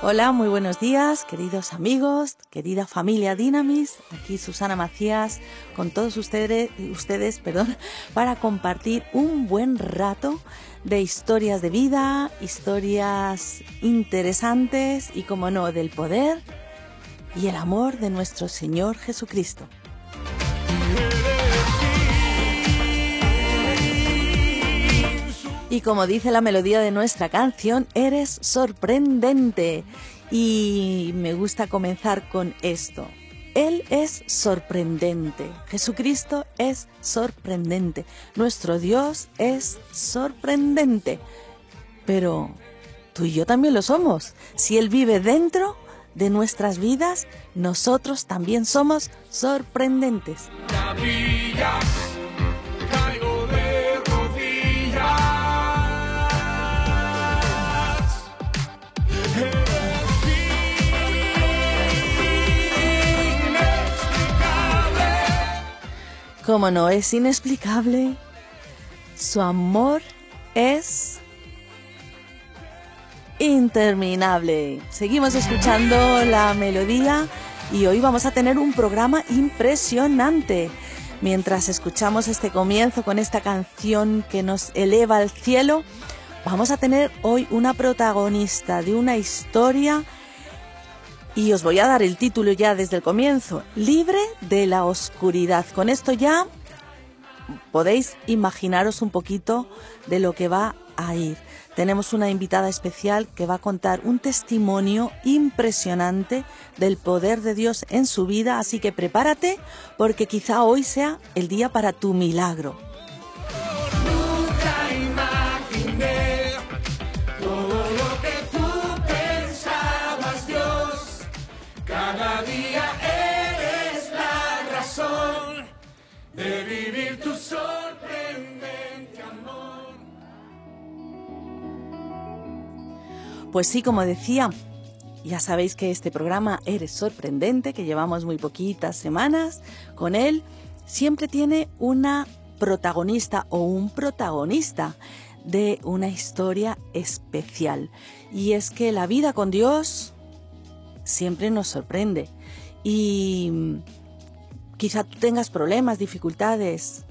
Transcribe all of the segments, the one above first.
Hola, muy buenos días, queridos amigos, querida familia Dynamis. Aquí Susana Macías con todos ustedes, para compartir un buen rato de historias de vida, historias interesantes y, como no, del poder y el amor de nuestro Señor Jesucristo. Y como dice la melodía de nuestra canción, eres sorprendente. Y me gusta comenzar con esto. Él es sorprendente. Jesucristo es sorprendente. Nuestro Dios es sorprendente. Pero tú y yo también lo somos. Si Él vive dentro de nuestras vidas, nosotros también somos sorprendentes. Como no es inexplicable, su amor es interminable. Seguimos escuchando la melodía y hoy vamos a tener un programa impresionante. Mientras escuchamos este comienzo con esta canción que nos eleva al cielo, vamos a tener hoy una protagonista de una historia. Y os voy a dar el título ya desde el comienzo, Libre de la oscuridad. Con esto ya podéis imaginaros un poquito de lo que va a ir. Tenemos una invitada especial que va a contar un testimonio impresionante del poder de Dios en su vida, así que prepárate porque quizá hoy sea el día para tu milagro. Cada día eres la razón de vivir tu sorprendente amor. Pues sí, como decía, ya sabéis que este programa Eres Sorprendente, que llevamos muy poquitas semanas con él, siempre tiene una protagonista o un protagonista de una historia especial. Y es que la vida con Dios siempre nos sorprende y quizá tú tengas problemas, dificultades.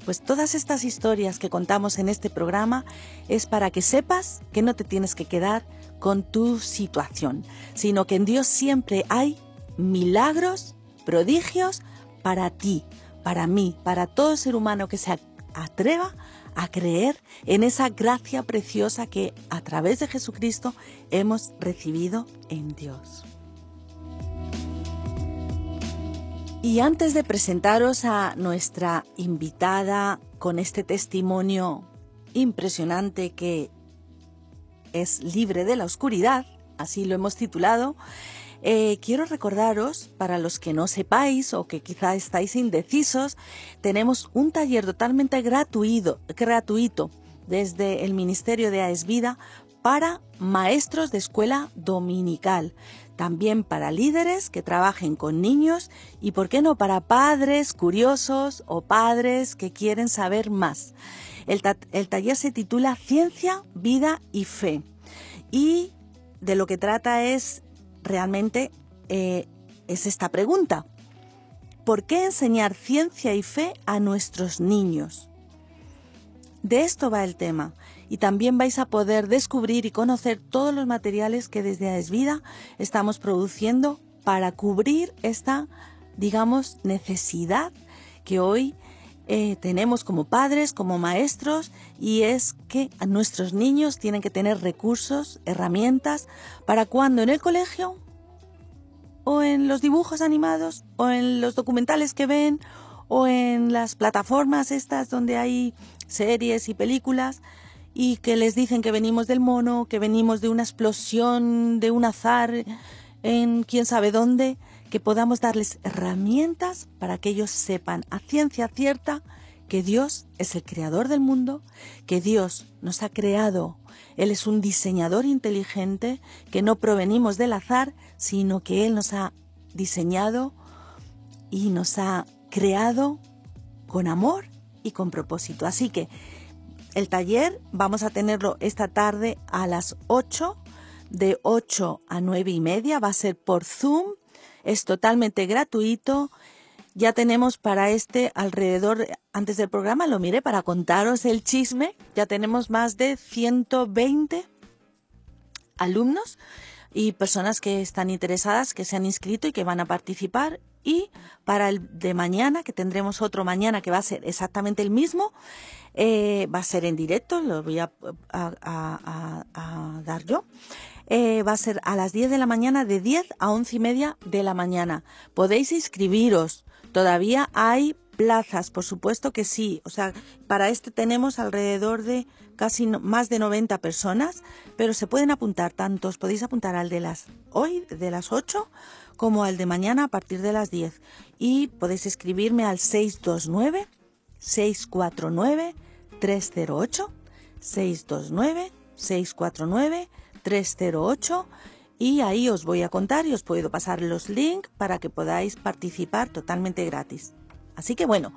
Pues todas estas historias que contamos en este programa es para que sepas que no te tienes que quedar con tu situación, sino que en Dios siempre hay milagros, prodigios para ti, para mí, para todo ser humano que se atreva a creer en esa gracia preciosa que a través de Jesucristo hemos recibido en Dios. Y antes de presentaros a nuestra invitada con este testimonio impresionante que es libre de la oscuridad, así lo hemos titulado, quiero recordaros, para los que no sepáis o que quizá estáis indecisos, tenemos un taller totalmente gratuito desde el Ministerio de AES Vida para maestros de escuela dominical, también para líderes que trabajen con niños y, ¿por qué no?, para padres curiosos o padres que quieren saber más. El taller se titula Ciencia, Vida y Fe y de lo que trata es realmente es esta pregunta: ¿por qué enseñar ciencia y fe a nuestros niños? De esto va el tema, y también vais a poder descubrir y conocer todos los materiales que desde AES Vida estamos produciendo para cubrir esta, digamos, necesidad que hoy tenemos como padres, como maestros, y es que nuestros niños tienen que tener recursos, herramientas, para cuando en el colegio o en los dibujos animados o en los documentales que ven o en las plataformas estas donde hay series y películas y que les dicen que venimos del mono, que venimos de una explosión, de un azar en quién sabe dónde, que podamos darles herramientas para que ellos sepan a ciencia cierta que Dios es el creador del mundo, que Dios nos ha creado, Él es un diseñador inteligente, que no provenimos del azar, sino que Él nos ha diseñado y nos ha creado con amor y con propósito. Así que el taller vamos a tenerlo esta tarde a las 8 de 8 a 9:30. Va a ser por Zoom. Es totalmente gratuito. Ya tenemos para alrededor, antes del programa lo miré para contaros el chisme, ya tenemos más de 120 alumnos y personas que están interesadas, que se han inscrito y que van a participar. Y para el de mañana, que tendremos otro mañana que va a ser exactamente el mismo, va a ser en directo, lo voy a dar yo. Va a ser a las 10 de la mañana, de 10 a 11:30 de la mañana. Podéis inscribiros. Todavía hay plazas, por supuesto que sí. O sea, para tenemos alrededor de más de 90 personas, pero se pueden apuntar tantos. Podéis apuntar al de hoy, de las 8, como al de mañana a partir de las 10. Y podéis escribirme al 629-649-308, 629-649-308, y ahí os voy a contar y os puedo pasar los links para que podáis participar totalmente gratis. Así que bueno,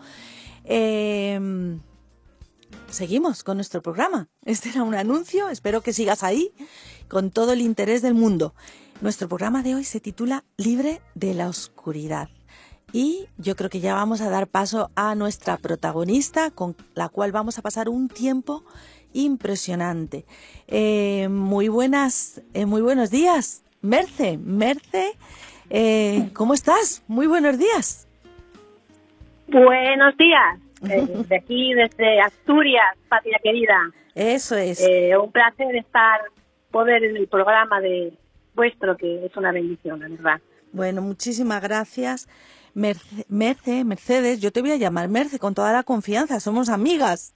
seguimos con nuestro programa. Este era un anuncio, espero que sigas ahí con todo el interés del mundo. Nuestro programa de hoy se titula Libre de la Oscuridad. Y yo creo que ya vamos a dar paso a nuestra protagonista, con la cual vamos a pasar un tiempo impresionante. Muy buenos días, Merce. ¿Cómo estás? Muy buenos días. Buenos días, de aquí, desde Asturias, patria querida. Eso es. Un placer poder en el programa de vuestro, que es una bendición, la verdad. Bueno, muchísimas gracias. Mercedes, yo te voy a llamar Merce con toda la confianza, somos amigas.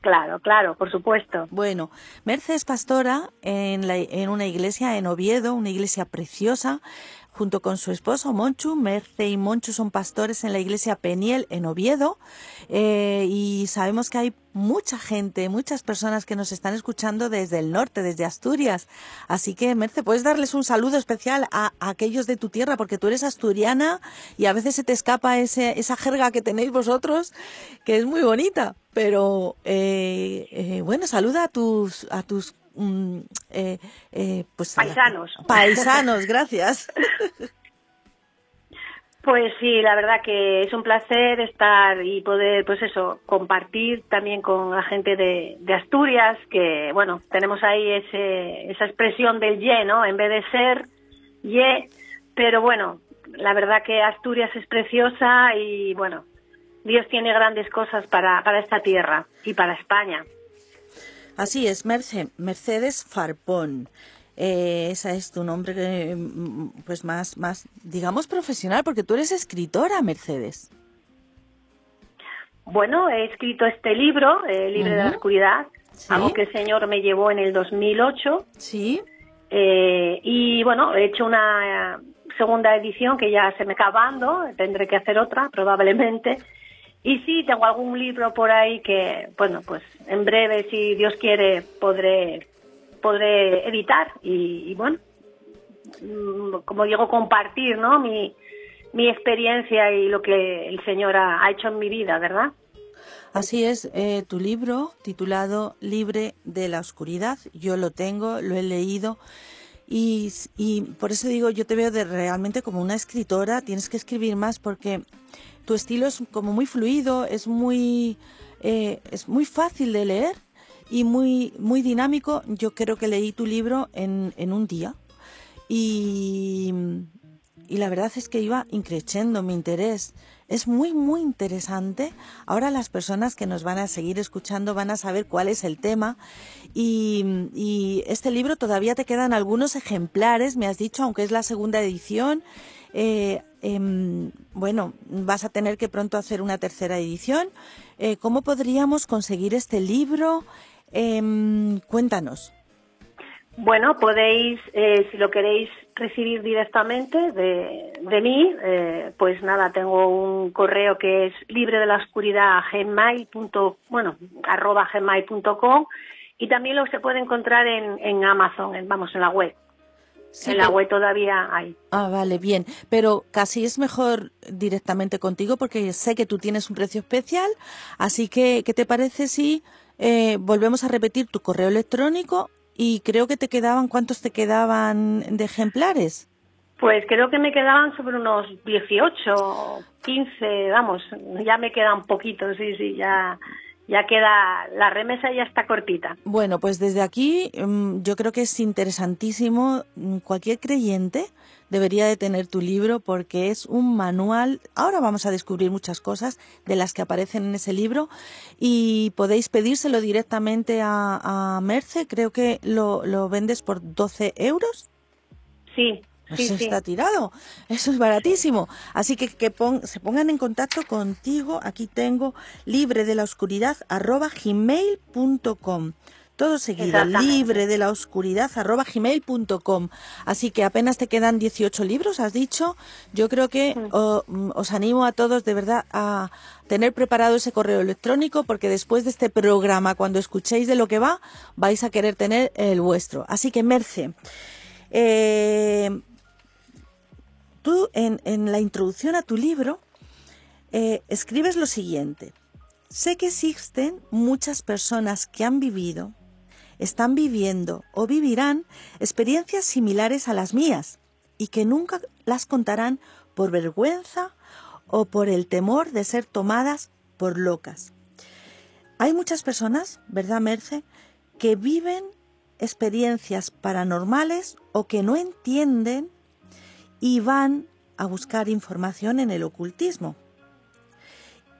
Claro, por supuesto. Bueno, Merce es pastora en una iglesia en Oviedo, una iglesia preciosa, junto con su esposo Monchu. Merce y Monchu son pastores en la iglesia Peniel en Oviedo, y sabemos que hay mucha gente, muchas personas que nos están escuchando desde el norte, desde Asturias. Así que, Merce, ¿puedes darles un saludo especial a aquellos de tu tierra? Porque tú eres asturiana y a veces se te escapa esa jerga que tenéis vosotros, que es muy bonita. Pero, bueno, saluda a tus pues paisanos, gracias. Pues sí, la verdad que es un placer estar y poder, pues eso, compartir también con la gente de Asturias, que bueno, tenemos ahí esa expresión del ye, ¿no? En vez de ser ye, pero bueno, la verdad que Asturias es preciosa y bueno, Dios tiene grandes cosas para esta tierra y para España. Así es, Mercedes Farpón. Esa es tu nombre, pues más, digamos, profesional, porque tú eres escritora, Mercedes. Bueno, he escrito este libro, Libre de la Oscuridad, ¿sí? Algo que el Señor me llevó en el 2008. Sí. Y bueno, he hecho una segunda edición que ya se me está acabando, tendré que hacer otra probablemente. Y sí, tengo algún libro por ahí que, bueno, pues en breve, si Dios quiere, podré editar y bueno, como digo, compartir, ¿no? Mi experiencia y lo que el Señor ha hecho en mi vida, ¿verdad? Así es, tu libro titulado Libre de la Oscuridad, yo lo tengo, lo he leído. Y por eso digo, yo te veo realmente como una escritora. Tienes que escribir más porque tu estilo es como muy fluido, es muy fácil de leer y muy dinámico. Yo creo que leí tu libro en un día y la verdad es que iba increciendo mi interés. Es muy interesante. Ahora las personas que nos van a seguir escuchando van a saber cuál es el tema. Y este libro todavía te quedan algunos ejemplares, me has dicho, aunque es la segunda edición. Bueno, vas a tener que pronto hacer una tercera edición. ¿Cómo podríamos conseguir este libro? Cuéntanos. Bueno, podéis, si lo queréis recibir directamente de mí, pues nada, tengo un correo que es @gmail.com, y también lo se puede encontrar en Amazon, en la web. Sí, en la web todavía hay. Ah, vale, bien. Pero casi es mejor directamente contigo porque sé que tú tienes un precio especial. Así que, ¿qué te parece si volvemos a repetir tu correo electrónico y creo que te quedaban, ¿cuántos te quedaban de ejemplares? Pues creo que me quedaban sobre unos 18, 15, vamos, ya me queda un poquito, sí, ya queda, la remesa ya está cortita. Bueno, pues desde aquí yo creo que es interesantísimo. Cualquier creyente debería de tener tu libro porque es un manual. Ahora vamos a descubrir muchas cosas de las que aparecen en ese libro y podéis pedírselo directamente a Merce. Creo que lo vendes por 12 euros. Sí. Eso está tirado, eso es baratísimo. Así que se pongan en contacto contigo. Aquí tengo libredelaoscuridad@gmail.com. Todo seguido, libredelaoscuridad@gmail.com. Así que apenas te quedan 18 libros, has dicho. Yo creo que os animo a todos de verdad a tener preparado ese correo electrónico porque después de este programa, cuando escuchéis de lo que va, vais a querer tener el vuestro. Así que Merce, tú en la introducción a tu libro escribes lo siguiente: sé que existen muchas personas que han vivido, están viviendo o vivirán experiencias similares a las mías y que nunca las contarán por vergüenza o por el temor de ser tomadas por locas. Hay muchas personas, ¿verdad, Merce?, que viven experiencias paranormales o que no entienden y van a buscar información en el ocultismo.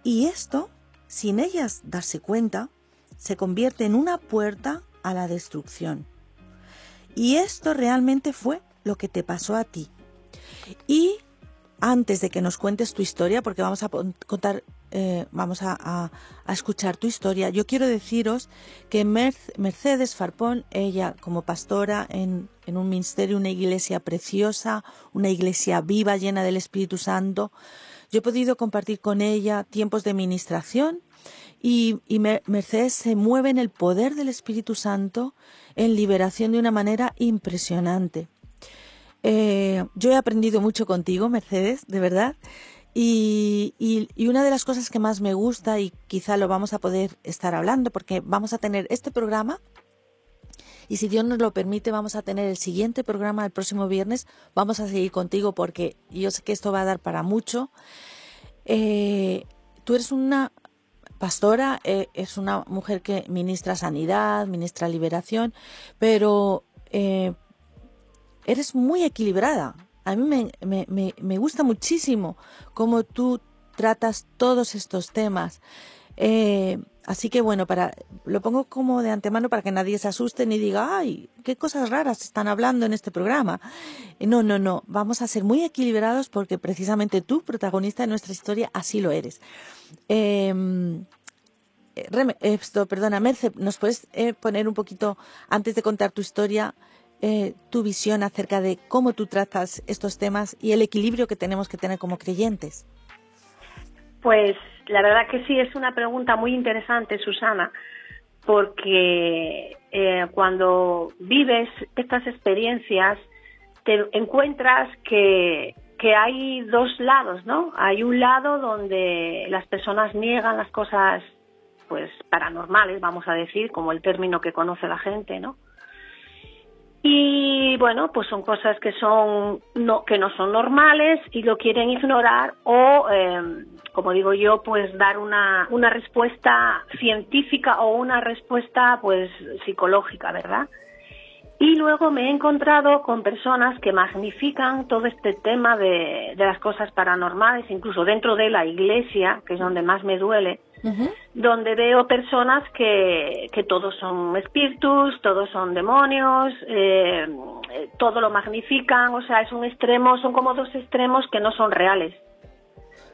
Y esto, sin ellas darse cuenta, se convierte en una puerta a la destrucción. Y esto realmente fue lo que te pasó a ti. Y antes de que nos cuentes tu historia, porque vamos a contar, vamos a escuchar tu historia, yo quiero deciros que Mercedes Farpón, ella como pastora en un ministerio, una iglesia preciosa, una iglesia viva, llena del Espíritu Santo, yo he podido compartir con ella tiempos de ministración y Mercedes se mueve en el poder del Espíritu Santo, en liberación de una manera impresionante. Yo he aprendido mucho contigo, Mercedes, de verdad, y una de las cosas que más me gusta, y quizá lo vamos a poder estar hablando, porque vamos a tener este programa, y si Dios nos lo permite, vamos a tener el siguiente programa el próximo viernes, vamos a seguir contigo, porque yo sé que esto va a dar para mucho. Tú eres una pastora, es una mujer que ministra sanidad, ministra liberación, pero eres muy equilibrada. A mí me gusta muchísimo cómo tú tratas todos estos temas. Así que bueno, lo pongo como de antemano para que nadie se asuste ni diga, ay, qué cosas raras están hablando en este programa. No, vamos a ser muy equilibrados porque precisamente tú, protagonista de nuestra historia, así lo eres. Perdona, Merce, ¿nos puedes poner un poquito, antes de contar tu historia, tu visión acerca de cómo tú tratas estos temas y el equilibrio que tenemos que tener como creyentes? Pues la verdad que sí, es una pregunta muy interesante, Susana, porque cuando vives estas experiencias te encuentras que hay dos lados, ¿no? Hay un lado donde las personas niegan las cosas pues paranormales, vamos a decir, como el término que conoce la gente, ¿no? Y bueno, pues son cosas que no son normales y lo quieren ignorar o, como digo yo, pues dar una respuesta científica o una respuesta pues psicológica, ¿verdad? Y luego me he encontrado con personas que magnifican todo este tema de las cosas paranormales, incluso dentro de la iglesia, que es donde más me duele, donde veo personas que todos son espíritus, todos son demonios, todo lo magnifican, o sea, es un extremo, son como dos extremos que no son reales.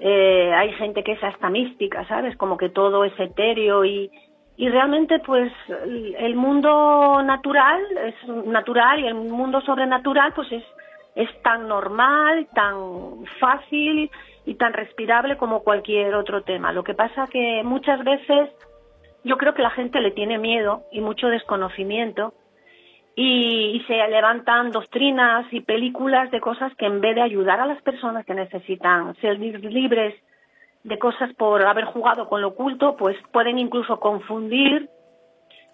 Hay gente que es hasta mística, ¿sabes? Como que todo es etéreo y realmente pues el mundo natural es natural y el mundo sobrenatural pues es tan normal, tan fácil y tan respirable como cualquier otro tema. Lo que pasa que muchas veces yo creo que la gente le tiene miedo y mucho desconocimiento y se levantan doctrinas y películas de cosas que en vez de ayudar a las personas que necesitan ser libres de cosas por haber jugado con lo oculto, pues pueden incluso confundir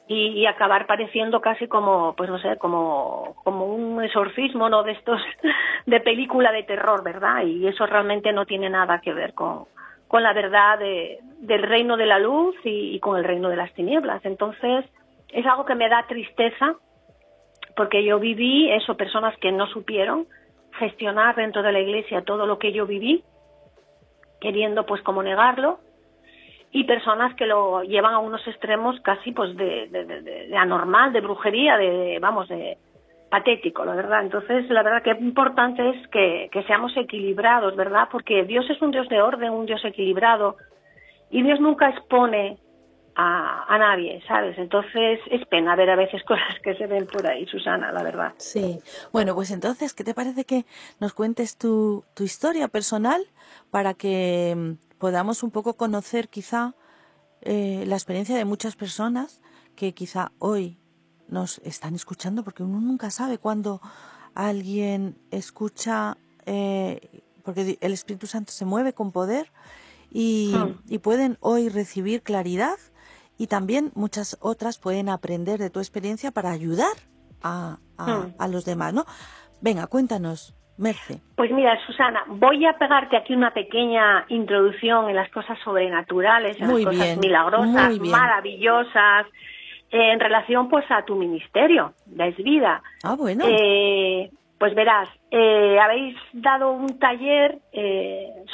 y acabar pareciendo casi como, pues no sé, como un exorcismo, ¿no? De estos de película de terror, ¿verdad? Y eso realmente no tiene nada que ver con la verdad del reino de la luz y con el reino de las tinieblas. Entonces, es algo que me da tristeza, porque yo viví eso, personas que no supieron gestionar dentro de la iglesia todo lo que yo viví, queriendo pues como negarlo, y personas que lo llevan a unos extremos casi pues de anormal, de brujería, de patético, la verdad. Entonces, la verdad que importante es que seamos equilibrados, ¿verdad? Porque Dios es un Dios de orden, un Dios equilibrado, y Dios nunca expone a nadie, ¿sabes? Entonces, es pena ver a veces cosas que se ven por ahí, Susana, la verdad. Sí. Bueno, pues entonces, ¿qué te parece que nos cuentes tu historia personal para que podamos un poco conocer quizá la experiencia de muchas personas que quizá hoy nos están escuchando, porque uno nunca sabe cuándo alguien escucha, porque el Espíritu Santo se mueve con poder y pueden hoy recibir claridad, y también muchas otras pueden aprender de tu experiencia para ayudar a los demás, ¿no? Venga, cuéntanos, Merce. Pues mira, Susana, voy a pegarte aquí una pequeña introducción en las cosas sobrenaturales, en las cosas milagrosas, maravillosas, en relación pues a tu ministerio, Es Vida. Ah, bueno. Pues verás, habéis dado un taller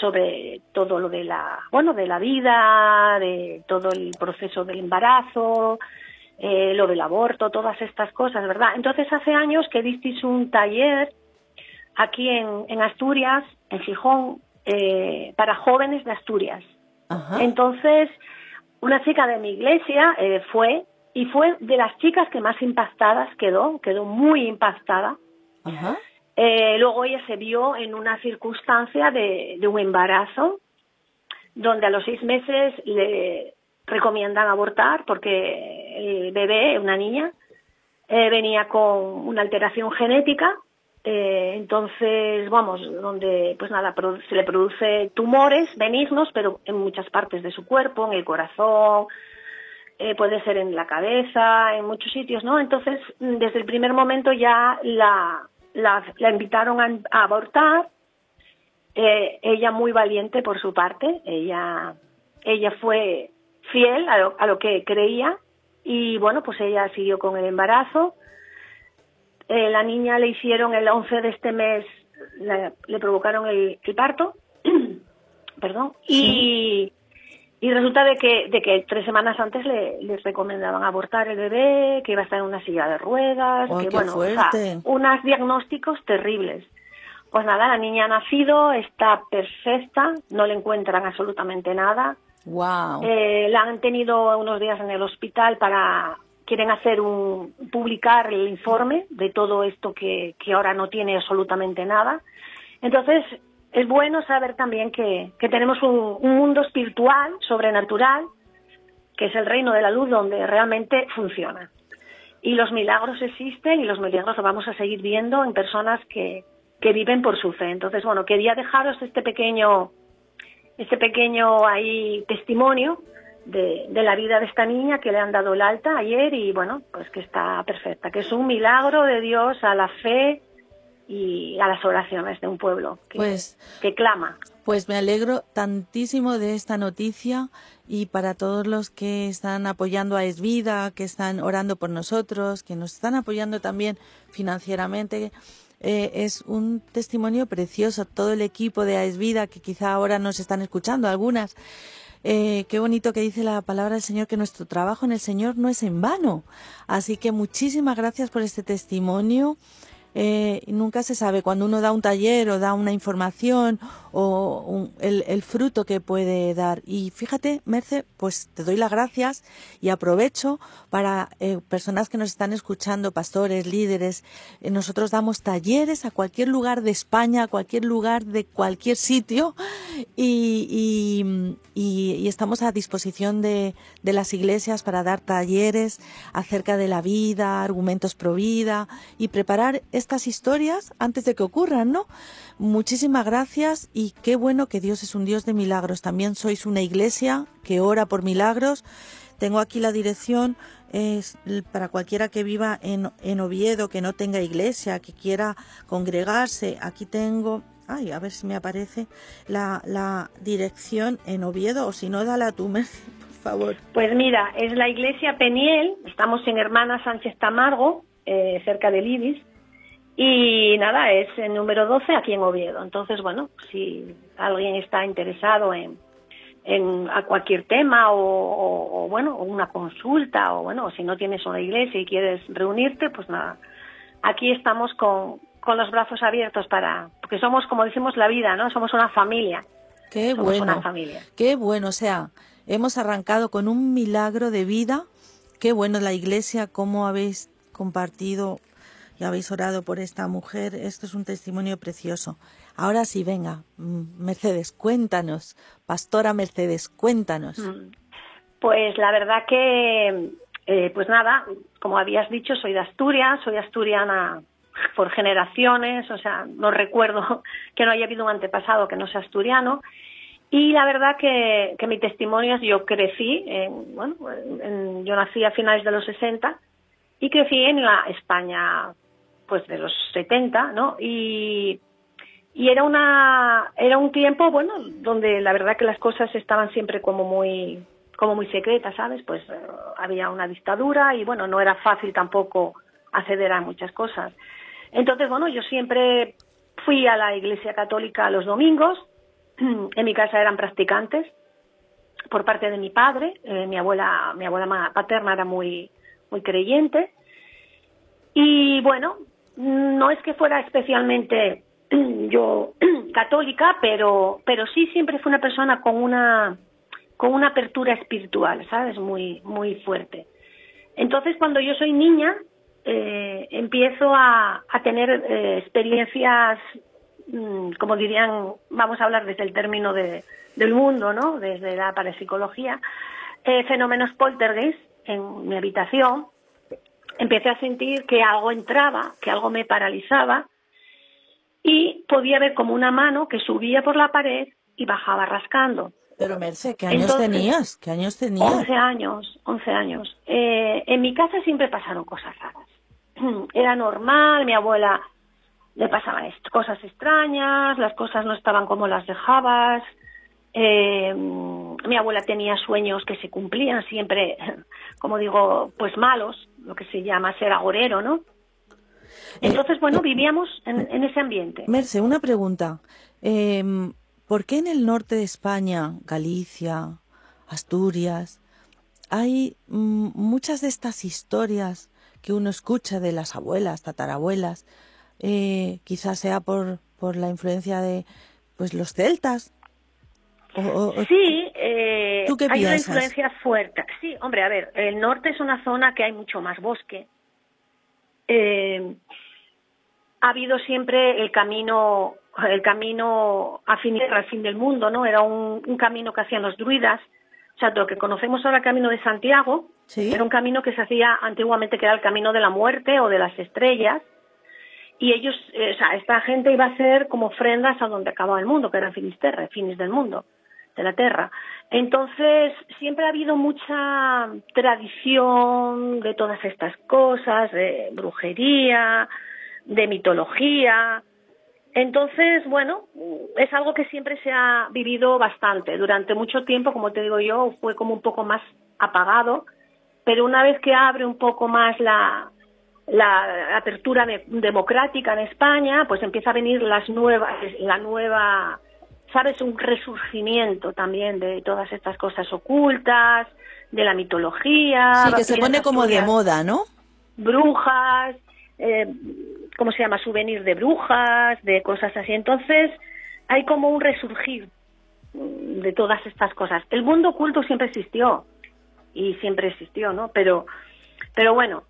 sobre todo lo de la vida, de todo el proceso del embarazo, lo del aborto, todas estas cosas, ¿verdad? Entonces hace años que disteis un taller aquí en Asturias, en Gijón, para jóvenes de Asturias. Ajá. Entonces, una chica de mi iglesia fue de las chicas que más impactadas quedó muy impactada. Ajá. Luego ella se vio en una circunstancia de un embarazo, donde a los 6 meses le recomiendan abortar porque el bebé, una niña, venía con una alteración genética. Entonces, donde pues nada, se le produce tumores benignos, pero en muchas partes de su cuerpo, en el corazón, puede ser en la cabeza, en muchos sitios, ¿no? Entonces, desde el primer momento ya la invitaron a abortar. Ella muy valiente por su parte, ella fue fiel a lo que creía, y bueno, pues ella siguió con el embarazo. La niña le hicieron el 11 de este mes, le provocaron el parto, perdón, sí. Y resulta de que 3 semanas antes les recomendaban abortar el bebé, que iba a estar en una silla de ruedas, ¡Oh, que qué fuerte! O sea, unos diagnósticos terribles. Pues nada, la niña ha nacido, está perfecta, no le encuentran absolutamente nada. Wow. La han tenido unos días en el hospital quieren publicar el informe de todo esto que ahora no tiene absolutamente nada. Entonces, es bueno saber también que tenemos un mundo espiritual, sobrenatural, que es el reino de la luz, donde realmente funciona. Y los milagros existen, y los milagros los vamos a seguir viendo en personas que viven por su fe. Entonces, bueno, quería dejaros este pequeño ahí testimonio de la vida de esta niña, que le han dado el alta ayer, y bueno, pues que está perfecta, que es un milagro de Dios a la fe y a las oraciones de un pueblo que clama. Pues me alegro tantísimo de esta noticia, y para todos los que están apoyando a Es Vida, que están orando por nosotros, que nos están apoyando también financieramente, es un testimonio precioso. Todo el equipo de Es Vida, que quizá ahora nos están escuchando algunas, qué bonito que dice la palabra del Señor, que nuestro trabajo en el Señor no es en vano. Así que muchísimas gracias por este testimonio. Nunca se sabe cuando uno da un taller o da una información o el fruto que puede dar. Y fíjate, Merce, pues te doy las gracias y aprovecho para personas que nos están escuchando, pastores, líderes. Nosotros damos talleres a cualquier lugar de España, a cualquier lugar de cualquier sitio, y estamos a disposición de las iglesias para dar talleres acerca de la vida, argumentos pro vida, y preparar estas historias antes de que ocurran, ¿no? Muchísimas gracias, y qué bueno que Dios es un Dios de milagros. También sois una iglesia que ora por milagros. tengo aquí la dirección, es para cualquiera que viva en Oviedo, que no tenga iglesia, que quiera congregarse. Aquí tengo, ay, a ver si me aparece la dirección en Oviedo, o si no, dala tú, Merce, por favor. Pues mira, es la iglesia Peniel, estamos en Hermana Sánchez Tamargo, cerca de Libis, y nada, es el número 12 aquí en Oviedo. Entonces, bueno, si alguien está interesado en a cualquier tema o bueno, una consulta, o bueno, si no tienes una iglesia y quieres reunirte, pues nada, aquí estamos con los brazos abiertos porque somos, como decimos, la vida, ¿no? Somos una familia. Qué somos bueno, una familia. Qué bueno, o sea, hemos arrancado con un milagro de vida. Qué bueno la iglesia, cómo habéis compartido y habéis orado por esta mujer. Esto es un testimonio precioso. Ahora sí, venga, Mercedes, cuéntanos, Pastora Mercedes, cuéntanos. Pues la verdad que, pues nada, como habías dicho, soy de Asturias, soy asturiana por generaciones, o sea, no recuerdo que no haya habido un antepasado que no sea asturiano. Y la verdad que mi testimonio es, yo crecí, yo nací a finales de los 60 y crecí en la España, pues de los 70, ¿no? Y era un tiempo, bueno, donde la verdad que las cosas estaban siempre como muy secretas, ¿sabes? Pues había una dictadura y bueno, no era fácil tampoco acceder a muchas cosas. Entonces, bueno, yo siempre fui a la Iglesia Católica los domingos. En mi casa eran practicantes por parte de mi padre. Mi abuela paterna era muy creyente. Y bueno, no es que fuera especialmente yo católica, pero sí siempre fui una persona con una apertura espiritual, ¿sabes? Muy fuerte. Entonces, cuando yo soy niña, empiezo a tener experiencias, como dirían, vamos a hablar desde el término del mundo, ¿no? Desde la parapsicología, fenómenos poltergeist en mi habitación. Empecé a sentir que algo entraba, que algo me paralizaba, y podía ver como una mano que subía por la pared y bajaba rascando. Pero Merce, ¿qué años tenías? 11 años. En mi casa siempre pasaron cosas raras. Era normal, mi abuela le pasaban cosas extrañas, las cosas no estaban como las dejabas. Mi abuela tenía sueños que se cumplían siempre, como digo, pues malos, lo que se llama ser agorero, ¿no? Entonces, bueno, vivíamos en ese ambiente. Merce, una pregunta. ¿Por qué en el norte de España, Galicia, Asturias, hay muchas de estas historias que uno escucha de las abuelas, tatarabuelas? Quizás sea por la influencia de pues los celtas. Sí, ¿tú qué hay piensas? una influencia fuerte. Sí, hombre, a ver, el norte es una zona que hay mucho más bosque. Ha habido siempre el camino al fin del mundo, ¿no? Era un camino que hacían los druidas. O sea, lo que conocemos ahora, el Camino de Santiago, ¿sí? Era un camino que se hacía antiguamente, que era el camino de la muerte o de las estrellas. Y ellos, esta gente iba a hacer como ofrendas a donde acababa el mundo, que era Finisterre, finis del mundo, de la tierra. Entonces, siempre ha habido mucha tradición de todas estas cosas, de brujería, de mitología. Entonces, bueno, es algo que siempre se ha vivido bastante. Durante mucho tiempo, como te digo yo, fue como un poco más apagado, pero una vez que abre un poco más la apertura democrática en España, pues empieza a venir la nueva, ¿sabes? Un resurgimiento también de todas estas cosas ocultas, de la mitología. Sí, que se pone como de moda, ¿no? Brujas, ¿cómo se llama? Souvenir de brujas, de cosas así. Entonces, hay como un resurgir de todas estas cosas. El mundo oculto siempre existió, y siempre existió, ¿no? Pero bueno,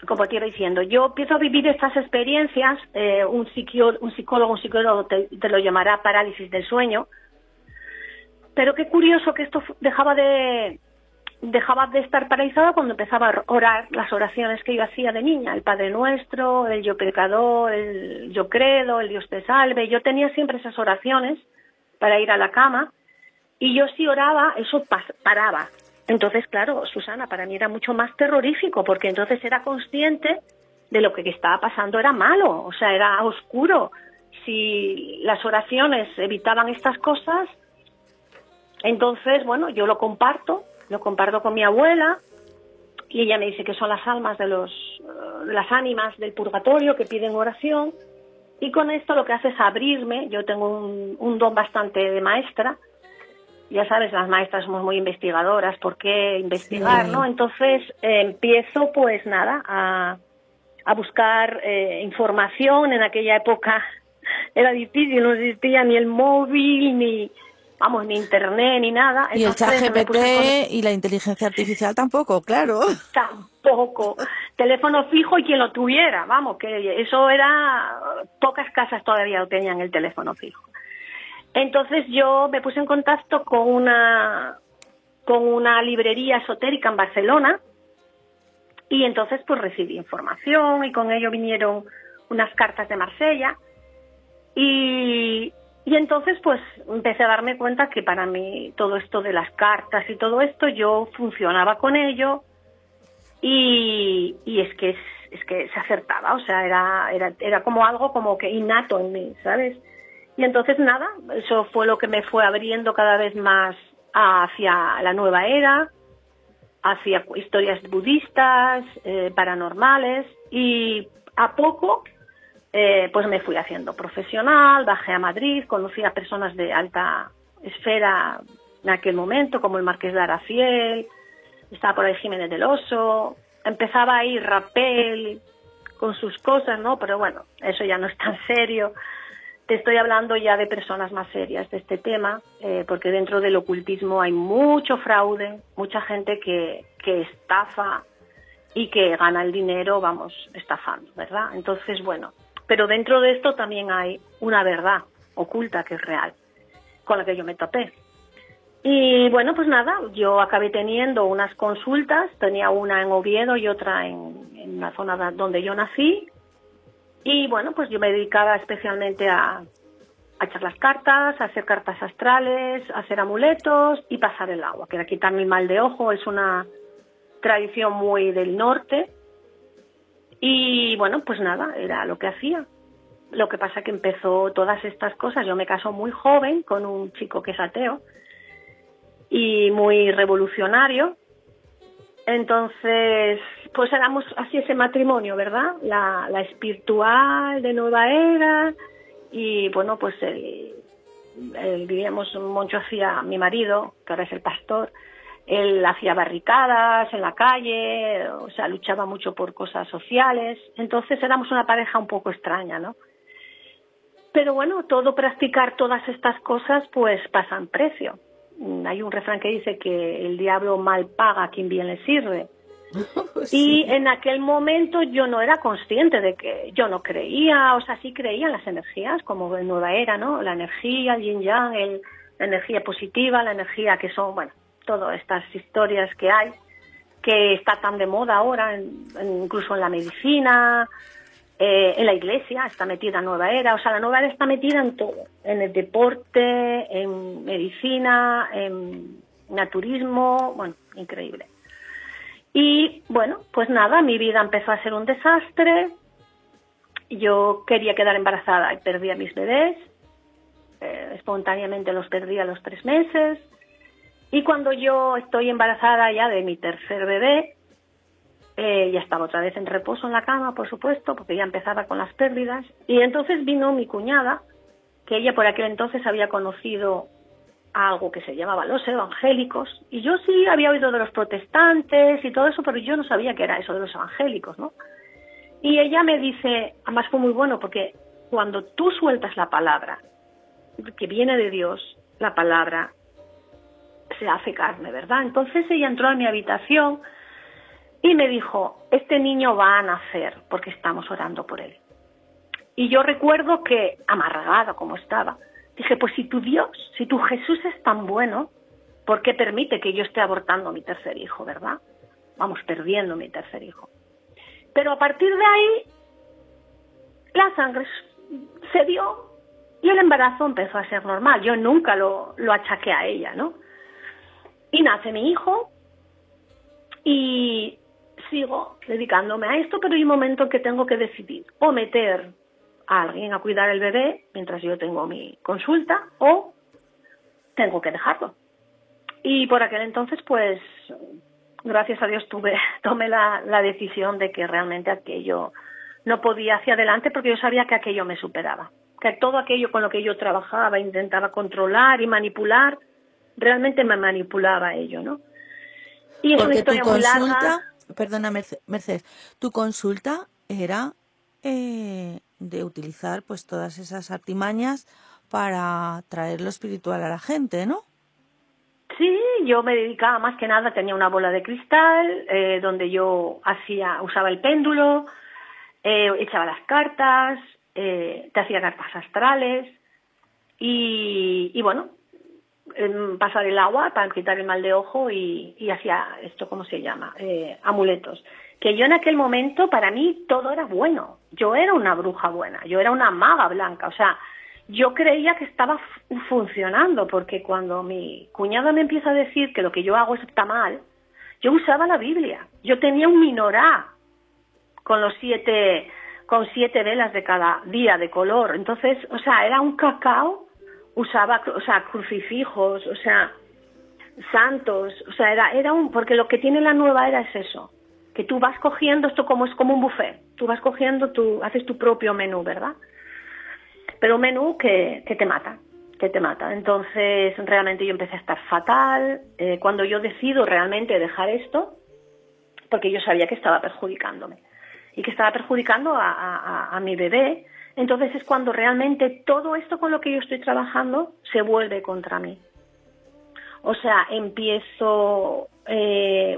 como te iba diciendo, yo empiezo a vivir estas experiencias, un psicólogo te lo llamará parálisis del sueño, pero qué curioso que esto dejaba de estar paralizado cuando empezaba a orar las oraciones que yo hacía de niña, el Padre Nuestro, el Yo Pecador, el Yo Credo, el Dios Te Salve. Yo tenía siempre esas oraciones para ir a la cama, y yo si oraba, eso paraba. Entonces, claro, Susana, para mí era mucho más terrorífico, porque entonces era consciente de lo que estaba pasando, era malo, o sea, era oscuro. Si las oraciones evitaban estas cosas, entonces, bueno, yo lo comparto con mi abuela, y ella me dice que son las almas de las ánimas del purgatorio que piden oración, y con esto lo que hace es abrirme. Yo tengo un don bastante de maestra. Ya sabes, las maestras somos muy investigadoras, ¿por qué investigar, no? Entonces empiezo, pues nada, a buscar información. En aquella época era difícil, no existía ni el móvil, ni internet, ni nada. Y el Entonces, ChatGPT y la inteligencia artificial tampoco, claro. Tampoco. Teléfono fijo y quien lo tuviera, vamos, que eso era... Pocas casas todavía tenían el teléfono fijo. Entonces yo me puse en contacto con una librería esotérica en Barcelona, y entonces pues recibí información, y con ello vinieron unas cartas de Marsella, y entonces pues empecé a darme cuenta que para mí todo esto de las cartas y todo esto, yo funcionaba con ello, y es que se acertaba, o sea, era como algo como que innato en mí, ¿sabes? Y entonces nada, eso fue lo que me fue abriendo cada vez más hacia la nueva era, hacia historias budistas, paranormales, y a poco pues me fui haciendo profesional, bajé a Madrid, conocí a personas de alta esfera en aquel momento, como el Marqués de Araciel, estaba por ahí Jiménez del Oso, empezaba ahí Rapel con sus cosas, ¿no? Pero bueno, eso ya no es tan serio. Te estoy hablando ya de personas más serias de este tema, porque dentro del ocultismo hay mucho fraude, mucha gente que estafa y que gana el dinero, estafando, ¿verdad? Entonces, bueno, pero dentro de esto también hay una verdad oculta que es real, con la que yo me topé. Y bueno, pues nada, yo acabé teniendo unas consultas, tenía una en Oviedo y otra en la zona donde yo nací. Y bueno, pues yo me dedicaba especialmente a echar las cartas, a hacer cartas astrales, a hacer amuletos y pasar el agua, que era quitarme el mal de ojo. Es una tradición muy del norte. Y bueno, pues nada, era lo que hacía. Lo que pasa que empezó todas estas cosas. Yo me caso muy joven con un chico que es ateo y muy revolucionario. Entonces, pues éramos así ese matrimonio, ¿verdad? La espiritual de nueva era, y bueno, pues diríamos, Moncho hacía, mi marido, que ahora es el pastor, él hacía barricadas en la calle, o sea, luchaba mucho por cosas sociales. Entonces éramos una pareja un poco extraña, ¿no? Pero bueno, practicar todas estas cosas pues pasan precio. Hay un refrán que dice que el diablo mal paga a quien bien le sirve. Sí. Y en aquel momento yo no era consciente de que yo no creía, o sea, sí creía en las energías, como en Nueva Era, ¿no? La energía, el yin yang, la energía positiva, la energía que son, bueno, todas estas historias que hay, que está tan de moda ahora, incluso en la medicina, en la iglesia está metida Nueva Era, o sea, la Nueva Era está metida en todo, en el deporte, en medicina, en naturismo, bueno, increíble. Y bueno, pues nada, mi vida empezó a ser un desastre. Yo quería quedar embarazada y perdí a mis bebés, espontáneamente los perdí a los 3 meses. Y cuando yo estoy embarazada ya de mi tercer bebé, ya estaba otra vez en reposo en la cama, por supuesto, porque ya empezaba con las pérdidas. Y entonces vino mi cuñada, que ella por aquel entonces había conocido algo que se llamaba los evangélicos, y yo sí había oído de los protestantes y todo eso, pero yo no sabía qué era eso de los evangélicos, ¿no? Y ella me dice, además fue muy bueno, porque cuando tú sueltas la palabra que viene de Dios, la palabra se hace carne, ¿verdad? Entonces ella entró a mi habitación y me dijo, este niño va a nacer porque estamos orando por él. Y yo recuerdo que, amargada como estaba, dije, pues si tu Dios, si tu Jesús es tan bueno, ¿por qué permite que yo esté abortando mi tercer hijo, verdad? Vamos, perdiendo mi tercer hijo. Pero a partir de ahí, la sangre se dio y el embarazo empezó a ser normal. Yo nunca lo achaqué a ella, ¿no? Y nace mi hijo, Y sigo dedicándome a esto, pero hay un momento en que tengo que decidir o meter a alguien a cuidar el bebé mientras yo tengo mi consulta o tengo que dejarlo. Y por aquel entonces, pues, gracias a Dios tomé la decisión de que realmente aquello no podía hacia adelante, porque yo sabía que aquello me superaba, que todo aquello con lo que yo trabajaba, intentaba controlar y manipular, realmente me manipulaba ello, ¿no? Y es una historia muy larga. Perdona, Mercedes, tu consulta era de utilizar pues todas esas artimañas para traer lo espiritual a la gente, ¿no? Sí, yo me dedicaba más que nada, tenía una bola de cristal donde yo usaba el péndulo, echaba las cartas, te hacía cartas astrales y bueno, pasar el agua para quitar el mal de ojo y hacía esto, ¿cómo se llama? Amuletos. Que yo en aquel momento, para mí, todo era bueno. Yo era una bruja buena, yo era una maga blanca, o sea, yo creía que estaba funcionando, porque cuando mi cuñada me empieza a decir que lo que yo hago está mal, yo usaba la Biblia. Yo tenía un minorá con 7 velas de cada día de color. Entonces, o sea, era un cacao, usaba, o sea, crucifijos, o sea, santos, o sea, era porque lo que tiene la nueva era es eso, que tú vas cogiendo esto es como un buffet, tú vas cogiendo, haces tu propio menú, ¿verdad? Pero un menú que te mata. Entonces, realmente yo empecé a estar fatal. Cuando yo decido realmente dejar esto, porque yo sabía que estaba perjudicándome y que estaba perjudicando a mi bebé, entonces es cuando realmente todo esto con lo que yo estoy trabajando se vuelve contra mí. O sea,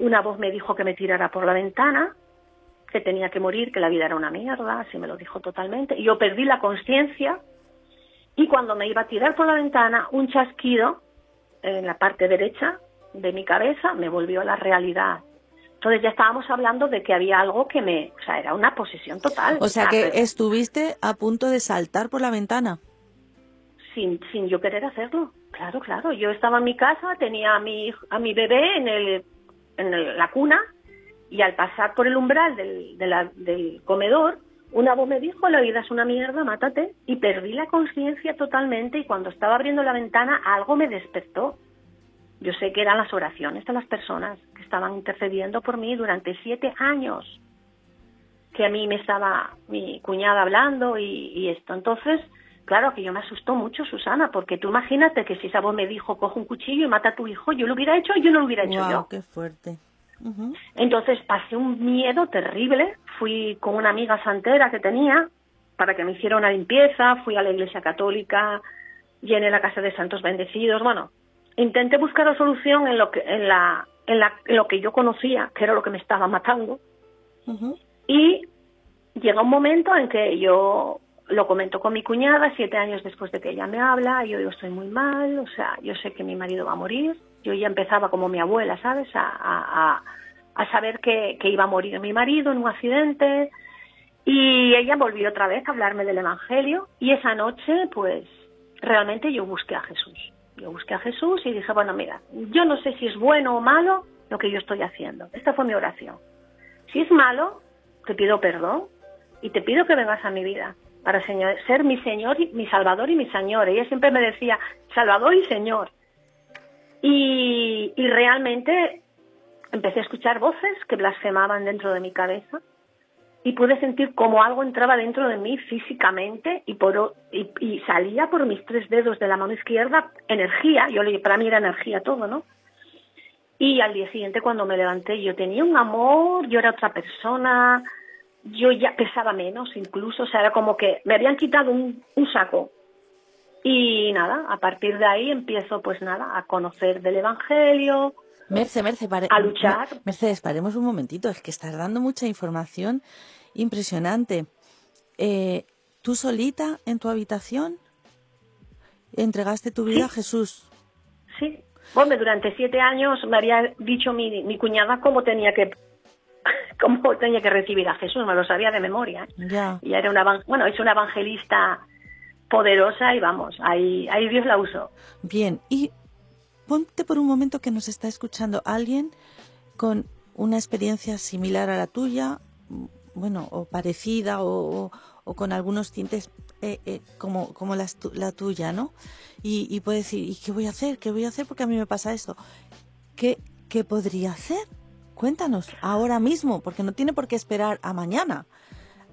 una voz me dijo que me tirara por la ventana, que tenía que morir, que la vida era una mierda, así me lo dijo totalmente. Y yo perdí la conciencia y cuando me iba a tirar por la ventana, un chasquido en la parte derecha de mi cabeza me volvió a la realidad. Entonces ya estábamos hablando de que había algo o sea, era una posesión total. O sea, que estuviste a punto de saltar por la ventana. Sin yo querer hacerlo. Claro. Yo estaba en mi casa, tenía a mi bebé en la cuna, y al pasar por el umbral del comedor, una voz me dijo: la vida es una mierda, mátate. Y perdí la conciencia totalmente, y cuando estaba abriendo la ventana algo me despertó. Yo sé que eran las oraciones de las personas que estaban intercediendo por mí durante 7 años, que a mí me estaba mi cuñada hablando y esto. Entonces, claro que yo me asustó mucho, Susana, porque tú imagínate que si esa voz me dijo: coge un cuchillo y mata a tu hijo, yo lo hubiera hecho, yo no lo hubiera hecho yo. ¡Qué fuerte! Uh-huh. Entonces pasé un miedo terrible. Fui con una amiga santera que tenía para que me hiciera una limpieza, fui a la iglesia católica, llené la casa de santos bendecidos. Bueno, intenté buscar la solución en lo que yo conocía, que era lo que me estaba matando. Uh-huh. Y llega un momento en que yo lo comento con mi cuñada, 7 años después de que ella me habla, y yo digo: estoy muy mal, o sea, yo sé que mi marido va a morir. Yo ya empezaba como mi abuela, ¿sabes?, a saber que iba a morir mi marido en un accidente. Y ella volvió otra vez a hablarme del Evangelio, y esa noche, pues, realmente yo busqué a Jesús. Y dije: bueno, mira, yo no sé si es bueno o malo lo que yo estoy haciendo. Esta fue mi oración. Si es malo, te pido perdón y te pido que vengas a mi vida para ser mi Señor, mi Salvador y mi Señor. Ella siempre me decía: Salvador y Señor. Y realmente empecé a escuchar voces que blasfemaban dentro de mi cabeza, y pude sentir como algo entraba dentro de mí físicamente y salía por mis 3 dedos de la mano izquierda energía. Para mí era energía todo, ¿no? Y al día siguiente, cuando me levanté, yo tenía un amor, yo era otra persona, yo ya pesaba menos incluso, o sea, era como que me habían quitado un saco. Y nada, a partir de ahí empiezo, pues nada, a conocer del Evangelio, a luchar. Mercedes, paremos un momentito, es que estás dando mucha información impresionante. ¿Tú solita en tu habitación entregaste tu vida a Jesús? Sí. Bueno, durante 7 años me había dicho mi cuñada cómo tenía que recibir a Jesús, me lo sabía de memoria. Ya. Y era es una evangelista poderosa, y vamos, ahí Dios la usó. Bien, y ponte por un momento que nos está escuchando alguien con una experiencia similar a la tuya, bueno, o parecida, o con algunos tintes como la tuya, ¿no? Y puede decir, ¿y qué voy a hacer? ¿Qué voy a hacer? Porque a mí me pasa esto. ¿Qué podría hacer? Cuéntanos, ahora mismo, porque no tiene por qué esperar a mañana.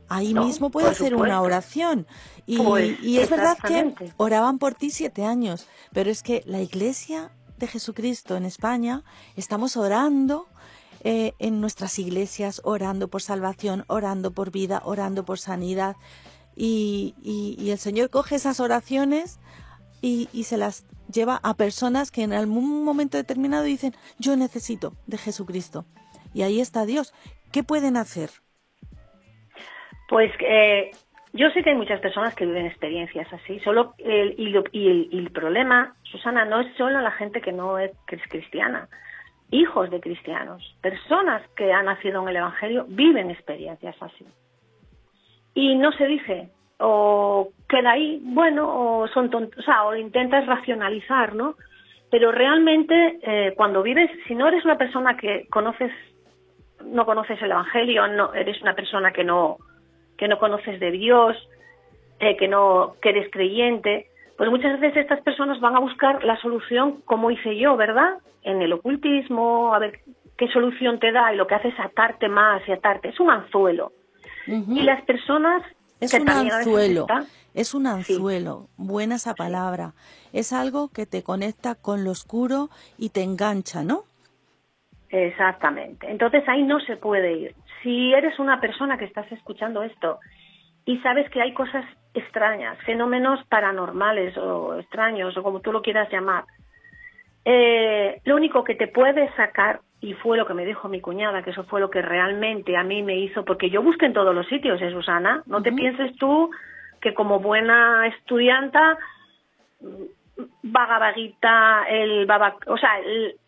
Ahí No, mismo puede por hacer supuesto. una oración. Pues, Y es verdad que exactamente. oraban por ti 7 años, pero es que la Iglesia de Jesucristo en España estamos orando en nuestras iglesias, orando por salvación, orando por vida, orando por sanidad. Y el Señor coge esas oraciones y se las lleva a personas que en algún momento determinado dicen, yo necesito de Jesucristo. Y ahí está Dios. ¿Qué pueden hacer? Pues yo sé que hay muchas personas que viven experiencias así. Solo el problema, Susana, no es solo la gente que no es cristiana. Hijos de cristianos, personas que han nacido en el Evangelio, viven experiencias así. Y no se dice, o queda ahí, bueno, o son tontos, o intentas racionalizar, ¿no? Pero realmente cuando vives, si no eres una persona que no conoces el Evangelio, no eres una persona que no conoces de Dios, que eres creyente, pues muchas veces estas personas van a buscar la solución como hice yo, ¿verdad? En el ocultismo, a ver qué solución te da, y lo que hace es atarte más y atarte. Es un anzuelo. Y las personas... Es que un también a veces anzuelo, están... es un anzuelo, buena esa palabra. Es algo que te conecta con lo oscuro y te engancha, ¿no? Exactamente. Entonces ahí no se puede ir. Si eres una persona que estás escuchando esto y sabes que hay cosas extrañas, fenómenos paranormales o extraños, o como tú lo quieras llamar, lo único que te puede sacar, y fue lo que me dijo mi cuñada, que eso fue lo que realmente a mí me hizo, porque yo busqué en todos los sitios, Susana, no te pienses tú que como buena estudianta, Bhagavad Gita,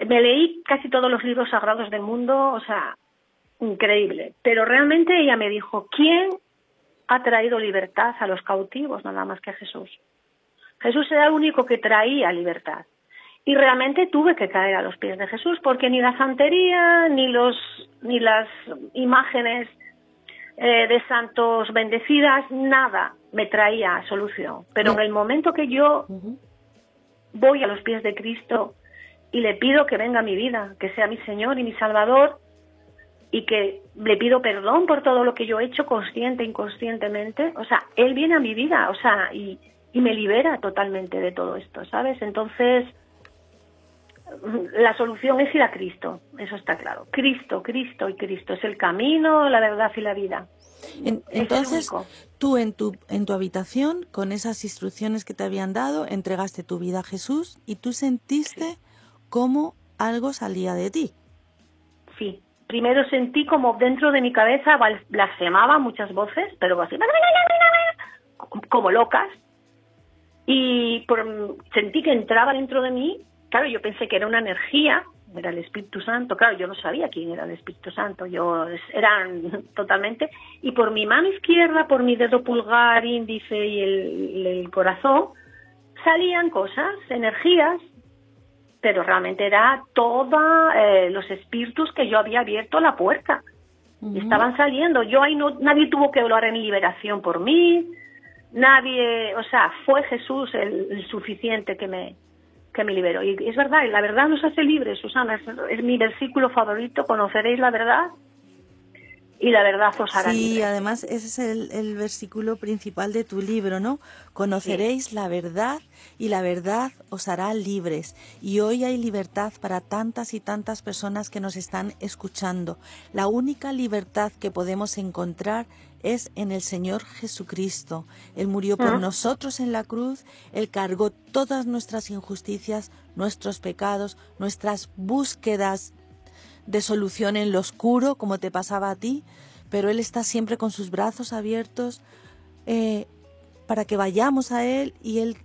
me leí casi todos los libros sagrados del mundo, increíble. Pero realmente ella me dijo, ¿quién ha traído libertad a los cautivos? Nada más que Jesús. Jesús era el único que traía libertad. Y realmente tuve que caer a los pies de Jesús, porque ni la santería, ni las imágenes de santos bendecidas, nada me traía solución. Pero en el momento que yo voy a los pies de Cristo y le pido que venga a mi vida, que sea mi Señor y mi Salvador, y que le pido perdón por todo lo que yo he hecho consciente e inconscientemente, Él viene a mi vida, y me libera totalmente de todo esto, ¿sabes? Entonces, la solución es ir a Cristo, eso está claro. Cristo, Cristo y Cristo es el camino, la verdad y la vida. Entonces, tú en tu habitación, con esas instrucciones que te habían dado, entregaste tu vida a Jesús y tú sentiste como algo salía de ti. Sí, primero sentí como dentro de mi cabeza blasfemaba muchas voces, pero así, como locas, y sentí que entraba dentro de mí. Claro, yo pensé que era una energía, era el Espíritu Santo. Claro, yo no sabía quién era el Espíritu Santo, eran totalmente. Y por mi mano izquierda, por mi dedo pulgar, índice y el corazón, salían cosas, energías, pero realmente era todos los espíritus que yo había abierto la puerta. Y estaban saliendo. Yo ahí nadie tuvo que hablar en liberación por mí, nadie, fue Jesús el suficiente que me liberó. Y es verdad, y la verdad nos hace libres, Susana, es mi versículo favorito: conoceréis la verdad y la verdad os hará libres. Sí, además ese es el versículo principal de tu libro, ¿no? Conoceréis la verdad y la verdad os hará libres. Y hoy hay libertad para tantas y tantas personas que nos están escuchando. La única libertad que podemos encontrar es en el Señor Jesucristo. Él murió por nosotros en la cruz, Él cargó todas nuestras injusticias, nuestros pecados, nuestras búsquedas de solución en lo oscuro, como te pasaba a ti, pero Él está siempre con sus brazos abiertos para que vayamos a Él, y Él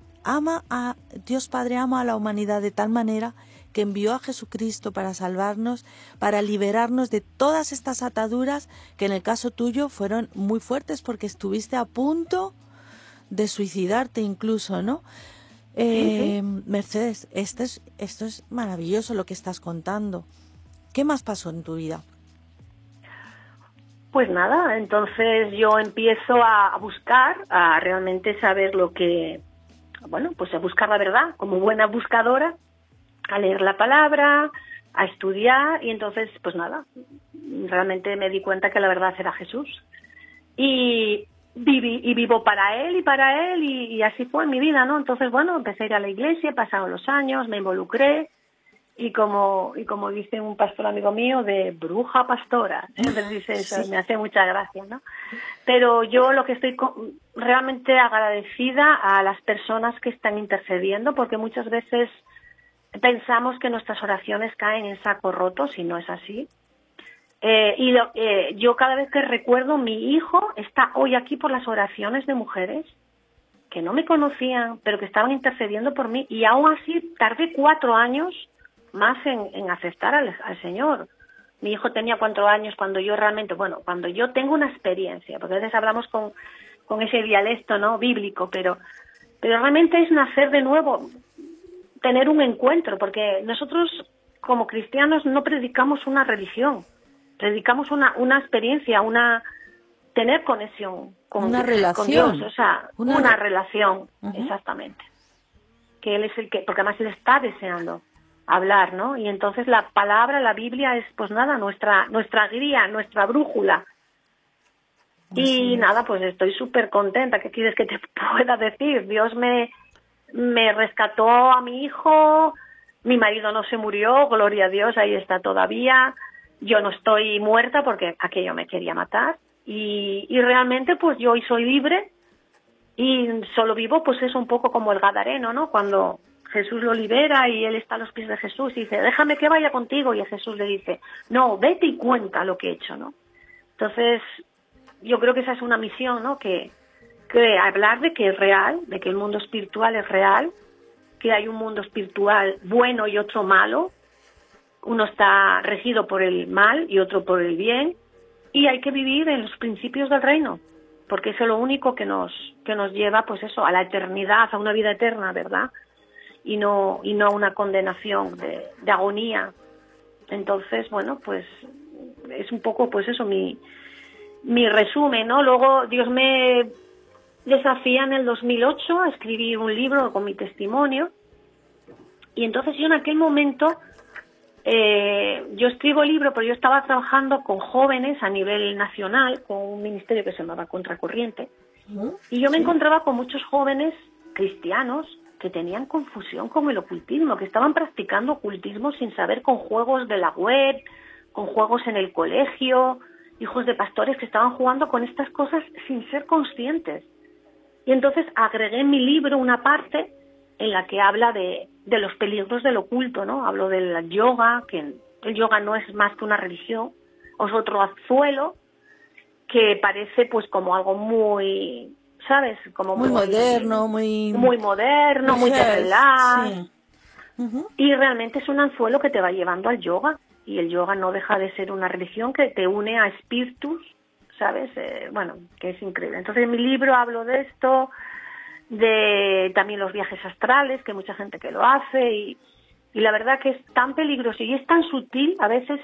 Dios Padre ama a la humanidad de tal manera que envió a Jesucristo para salvarnos, para liberarnos de todas estas ataduras que en el caso tuyo fueron muy fuertes, porque estuviste a punto de suicidarte incluso, ¿no? Mercedes, esto es maravilloso lo que estás contando. ¿Qué más pasó en tu vida? Pues nada, entonces yo empiezo a buscar, a realmente saber lo que, bueno, pues a buscar la verdad, como buena buscadora, a leer la palabra, a estudiar, y entonces, pues nada, realmente me di cuenta que la verdad era Jesús. Y vivo para él, y así fue en mi vida, ¿no? Entonces, bueno, empecé a ir a la iglesia, pasaron los años, me involucré, y como dice un pastor amigo mío, de bruja a pastora, siempre dice eso, Sí. me hace mucha gracia, ¿no? Pero yo lo que estoy realmente agradecida a las personas que están intercediendo, porque muchas veces pensamos que nuestras oraciones caen en saco roto, si no es así. Yo cada vez que recuerdo, mi hijo está hoy aquí por las oraciones de mujeres que no me conocían, pero que estaban intercediendo por mí, y aún así tardé 4 años más en aceptar al Señor. Mi hijo tenía 4 años cuando yo realmente, bueno, cuando yo tengo una experiencia, porque a veces hablamos con ese dialecto, ¿no?, bíblico, pero realmente es nacer de nuevo, tener un encuentro, porque nosotros como cristianos no predicamos una religión, predicamos una experiencia, tener conexión con relación. Dios, o sea, una relación, exactamente. Que Él es el que, porque además Él está deseando hablar, ¿no? Y entonces la palabra, la Biblia es, pues nada, nuestra guía, nuestra brújula. Y nada, pues estoy súper contenta. ¿Qué quieres que te pueda decir? Dios me rescató a mi hijo, mi marido no se murió, gloria a Dios, ahí está todavía. Yo no estoy muerta porque aquello me quería matar. Y realmente, pues yo hoy soy libre y solo vivo, pues es un poco como el gadareno, ¿no? Cuando Jesús lo libera y él está a los pies de Jesús y dice, déjame que vaya contigo, y Jesús le dice, no, vete y cuenta lo que he hecho, ¿no? Entonces, yo creo que esa es una misión, ¿no? Que hablar de que es real, de que el mundo espiritual es real, que hay un mundo espiritual bueno y otro malo, uno está regido por el mal y otro por el bien, y hay que vivir en los principios del reino, porque eso es lo único que nos lleva, pues eso, a la eternidad, a una vida eterna, ¿verdad? Y no a una condenación de agonía. Entonces, bueno, pues es un poco, pues eso, mi resumen, ¿no? Luego Dios me desafía en el 2008 a escribir un libro con mi testimonio, y entonces yo en aquel momento, yo escribo el libro, pero yo estaba trabajando con jóvenes a nivel nacional, con un ministerio que se llamaba Contracorriente, y yo me encontraba con muchos jóvenes cristianos que tenían confusión con el ocultismo, que estaban practicando ocultismo sin saber, con juegos de la web, con juegos en el colegio, hijos de pastores que estaban jugando con estas cosas sin ser conscientes. Y entonces agregué en mi libro una parte en la que habla de los peligros del oculto, ¿no? Hablo del yoga, que el yoga no es más que una religión, es otro anzuelo que parece pues como algo muy, ¿sabes? Como muy moderno, muy moderno, muy de relax. Sí. Y realmente es un anzuelo que te va llevando al yoga, y el yoga no deja de ser una religión que te une a espíritus, ¿sabes? Bueno, que es increíble. Entonces en mi libro hablo de esto, de también los viajes astrales, que hay mucha gente que lo hace, y la verdad que es tan peligroso y es tan sutil a veces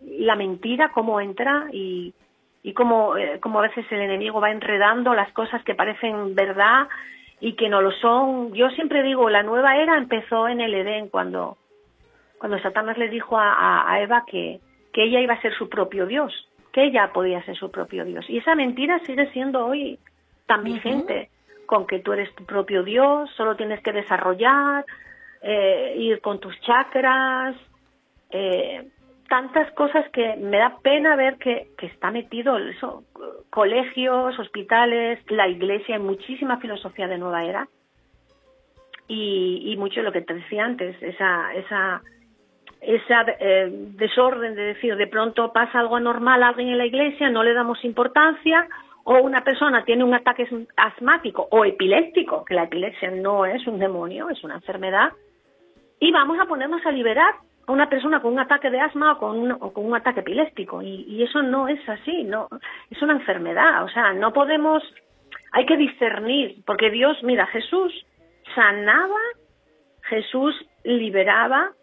la mentira, cómo entra, y cómo a veces el enemigo va enredando las cosas que parecen verdad y que no lo son. Yo siempre digo, la nueva era empezó en el Edén, cuando Satanás le dijo a Eva que ella iba a ser su propio Dios, que ella podía ser su propio Dios. Y esa mentira sigue siendo hoy tan vigente, con que tú eres tu propio Dios, solo tienes que desarrollar, ir con tus chakras, tantas cosas que me da pena ver que está metido eso, colegios, hospitales, la iglesia, en muchísima filosofía de nueva era, y mucho de lo que te decía antes, esa desorden de decir, de pronto pasa algo anormal a alguien en la iglesia, no le damos importancia, o una persona tiene un ataque asmático o epiléptico, que la epilepsia no es un demonio, es una enfermedad, y vamos a ponernos a liberar a una persona con un ataque de asma o con un ataque epiléptico, y eso no es así, no, es una enfermedad. O sea, no podemos, hay que discernir, porque Dios, mira, Jesús sanaba, Jesús liberaba,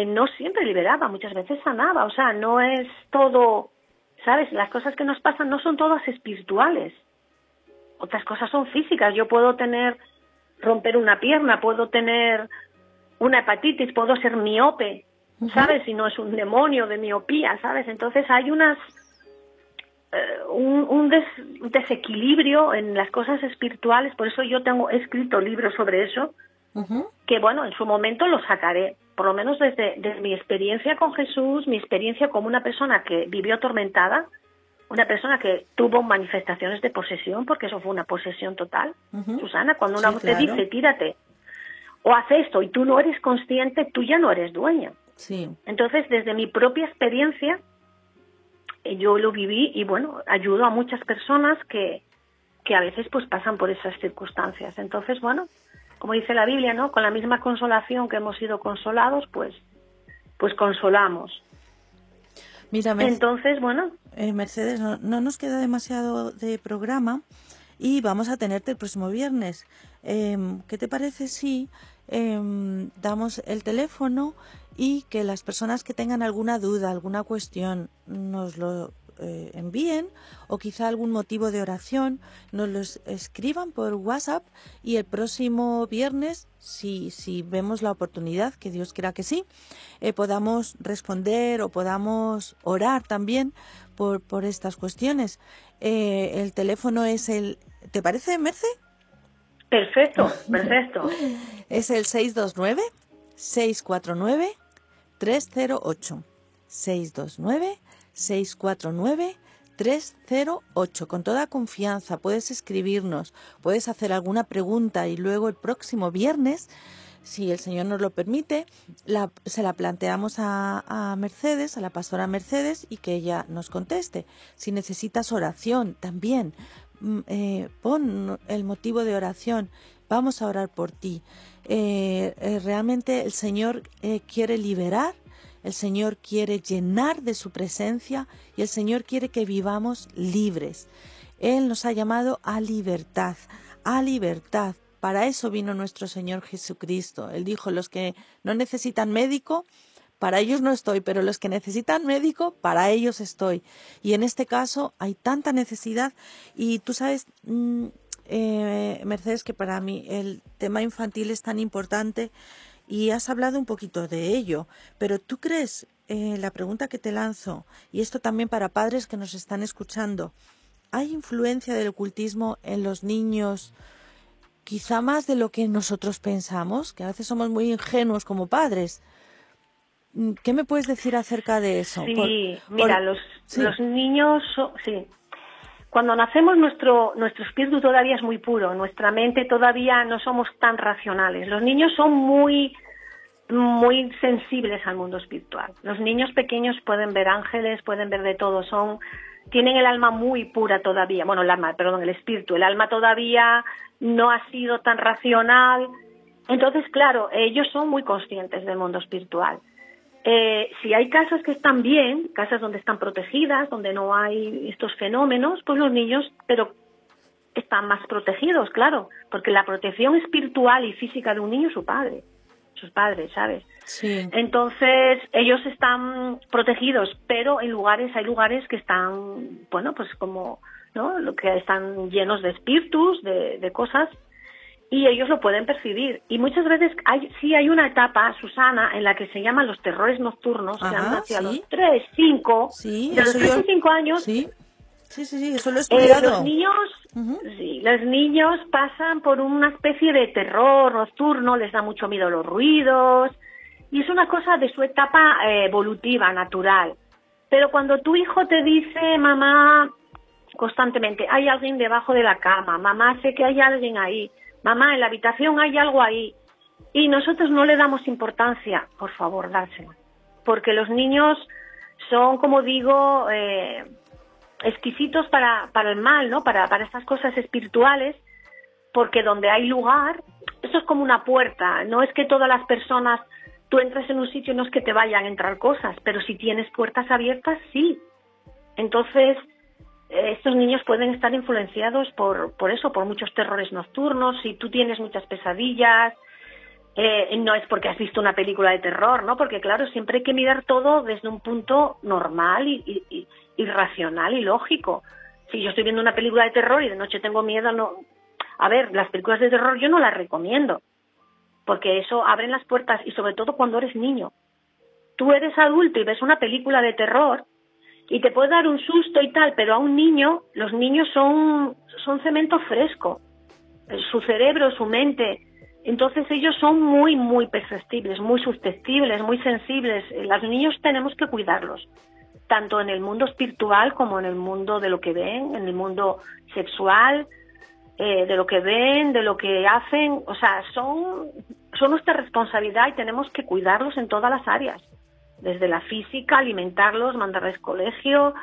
no siempre liberaba, muchas veces sanaba, o sea, no es todo, ¿sabes? Las cosas que nos pasan no son todas espirituales. Otras cosas son físicas. Yo puedo romper una pierna, puedo tener una hepatitis, puedo ser miope, ¿sabes? Si no es un demonio de miopía, ¿sabes? Entonces hay un desequilibrio en las cosas espirituales. Por eso yo he escrito libros sobre eso, que bueno, en su momento los sacaré, por lo menos desde mi experiencia con Jesús, mi experiencia como una persona que vivió atormentada, una persona que tuvo manifestaciones de posesión, porque eso fue una posesión total. Susana, cuando una voz te dice, tírate, o haz esto, y tú no eres consciente, tú ya no eres dueña. Sí. Entonces, desde mi propia experiencia, yo lo viví y, bueno, ayudo a muchas personas que a veces pues pasan por esas circunstancias. Entonces, bueno, como dice la Biblia, ¿no? Con la misma consolación que hemos sido consolados, pues consolamos. Mira, entonces, bueno. Mercedes, no nos queda demasiado de programa y vamos a tenerte el próximo viernes. ¿Qué te parece si damos el teléfono y que las personas que tengan alguna duda, alguna cuestión, nos lo envíen, o quizá algún motivo de oración, nos los escriban por WhatsApp, y el próximo viernes, si vemos la oportunidad, que Dios quiera que sí, podamos responder o podamos orar también por estas cuestiones. El teléfono es ¿te parece, Merce? Perfecto. Es el 629-649-308. 629-649-308. Con toda confianza puedes escribirnos, puedes hacer alguna pregunta, y luego el próximo viernes, si el Señor nos lo permite, se la planteamos a Mercedes, a la pastora Mercedes, y que ella nos conteste. Si necesitas oración también, pon el motivo de oración, vamos a orar por ti. Realmente el Señor quiere liberar, el Señor quiere llenar de su presencia, y el Señor quiere que vivamos libres. Él nos ha llamado a libertad, a libertad. Para eso vino nuestro Señor Jesucristo. Él dijo, los que no necesitan médico, para ellos no estoy, pero los que necesitan médico, para ellos estoy. Y en este caso hay tanta necesidad. Y tú sabes, Mercedes, que para mí el tema infantil es tan importante, y has hablado un poquito de ello. Pero ¿tú crees, la pregunta que te lanzo, y esto también para padres que nos están escuchando, ¿hay influencia del ocultismo en los niños? Quizá más de lo que nosotros pensamos, que a veces somos muy ingenuos como padres. ¿Qué me puedes decir acerca de eso? Mira, los niños, sí. Cuando nacemos nuestro espíritu todavía es muy puro, nuestra mente todavía no somos tan racionales. Los niños son muy sensibles al mundo espiritual. Los niños pequeños pueden ver ángeles, pueden ver de todo, tienen el alma muy pura todavía. Bueno, el espíritu, el alma todavía no ha sido tan racional. Entonces, claro, ellos son muy conscientes del mundo espiritual. Si hay casas que están bien, casas donde están protegidas, donde no hay estos fenómenos, pues los niños, pero están más protegidos, claro, porque la protección espiritual y física de un niño es sus padres, ¿sabes? Sí. Entonces, ellos están protegidos, pero hay lugares que están, bueno, pues como, ¿no? Lo que están llenos de espíritus, de cosas, y ellos lo pueden percibir. Y muchas veces hay una etapa, Susana, en la que se llaman los terrores nocturnos, que han hacia los 3, 5, de los 3 y 5 años. Sí, eso lo he estudiado. Los niños pasan por una especie de terror nocturno, les da mucho miedo los ruidos, y es una cosa de su etapa evolutiva, natural. Pero cuando tu hijo te dice, mamá, constantemente, hay alguien debajo de la cama, mamá, sé que hay alguien ahí, mamá, en la habitación hay algo ahí, y nosotros no le damos importancia, por favor, dársela. Porque los niños son, como digo, exquisitos para el mal, ¿no? Para estas cosas espirituales, porque donde hay lugar, eso es como una puerta. No es que todas las personas, tú entras en un sitio, no es que te vayan a entrar cosas, pero si tienes puertas abiertas, sí. Entonces, estos niños pueden estar influenciados por eso, por muchos terrores nocturnos. Si tú tienes muchas pesadillas, no es porque has visto una película de terror, ¿no? Porque claro, siempre hay que mirar todo desde un punto normal y racional y lógico. Si yo estoy viendo una película de terror y de noche tengo miedo, no. A ver, las películas de terror yo no las recomiendo, porque eso abre las puertas, y sobre todo cuando eres niño. Tú eres adulto y ves una película de terror y te puede dar un susto y tal, pero a un niño, los niños son cemento fresco, su cerebro, su mente. Entonces ellos son muy, muy perceptibles, muy susceptibles, muy sensibles. Los niños tenemos que cuidarlos, tanto en el mundo espiritual como en el mundo de lo que ven, en el mundo sexual, de lo que ven, de lo que hacen. O sea, son nuestra responsabilidad y tenemos que cuidarlos en todas las áreas, desde la física, alimentarlos, mandarles colegio,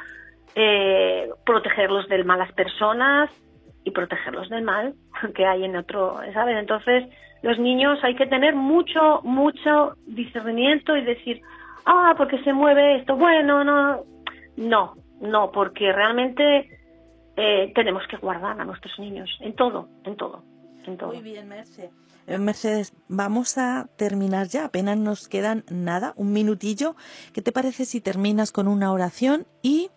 protegerlos de malas personas y protegerlos del mal que hay en otro, ¿sabes? Entonces, los niños hay que tener mucho discernimiento y decir, porque se mueve esto, bueno, no, porque realmente tenemos que guardar a nuestros niños en todo. Muy bien, Mercedes, vamos a terminar ya, apenas nos quedan un minutillo. ¿Qué te parece si terminas con una oración y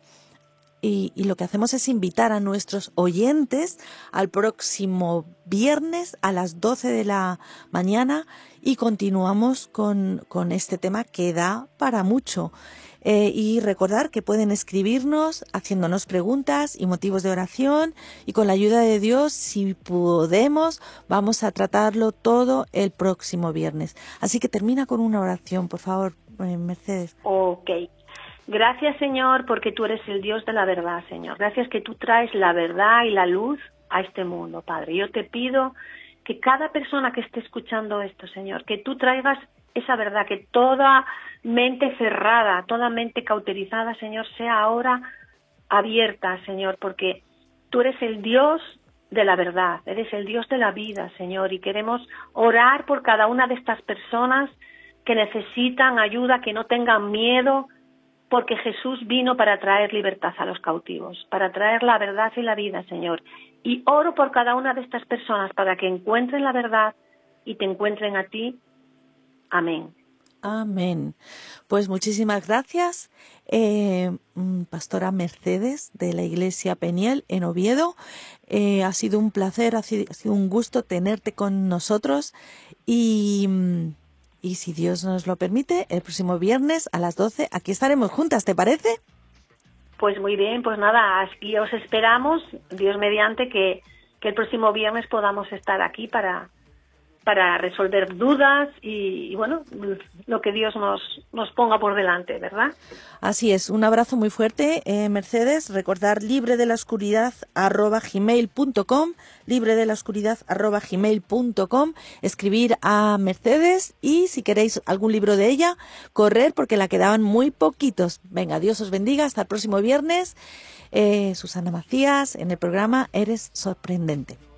lo que hacemos es invitar a nuestros oyentes al próximo viernes a las 12 de la mañana y continuamos con este tema que da para mucho? Y recordar que pueden escribirnos haciéndonos preguntas y motivos de oración, y con la ayuda de Dios, si podemos, vamos a tratarlo todo el próximo viernes. Así que termina con una oración, por favor, Mercedes. Ok. Gracias, Señor, porque tú eres el Dios de la verdad, Señor. Gracias que tú traes la verdad y la luz a este mundo, Padre. Yo te pido que cada persona que esté escuchando esto, Señor, que tú traigas esa verdad, que toda mente cerrada, toda mente cauterizada, Señor, sea ahora abierta, Señor, porque tú eres el Dios de la verdad, eres el Dios de la vida, Señor, y queremos orar por cada una de estas personas que necesitan ayuda, que no tengan miedo, porque Jesús vino para traer libertad a los cautivos, para traer la verdad y la vida, Señor. Y oro por cada una de estas personas para que encuentren la verdad y te encuentren a ti. Amén. Amén. Pues muchísimas gracias, Pastora Mercedes de la Iglesia Peniel en Oviedo. Ha sido un placer, ha sido un gusto tenerte con nosotros y si Dios nos lo permite, el próximo viernes a las 12 aquí estaremos juntas, ¿te parece? Pues muy bien, pues nada, aquí os esperamos, Dios mediante, que el próximo viernes podamos estar aquí para resolver dudas y bueno, lo que Dios nos ponga por delante, ¿verdad? Así es, un abrazo muy fuerte, Mercedes. Recordar libredelascuridad@gmail.com, libredelascuridad@gmail.com, escribir a Mercedes y si queréis algún libro de ella, correr porque la quedaban muy poquitos. Venga, Dios os bendiga, hasta el próximo viernes. Susana Macías en el programa Eres Sorprendente.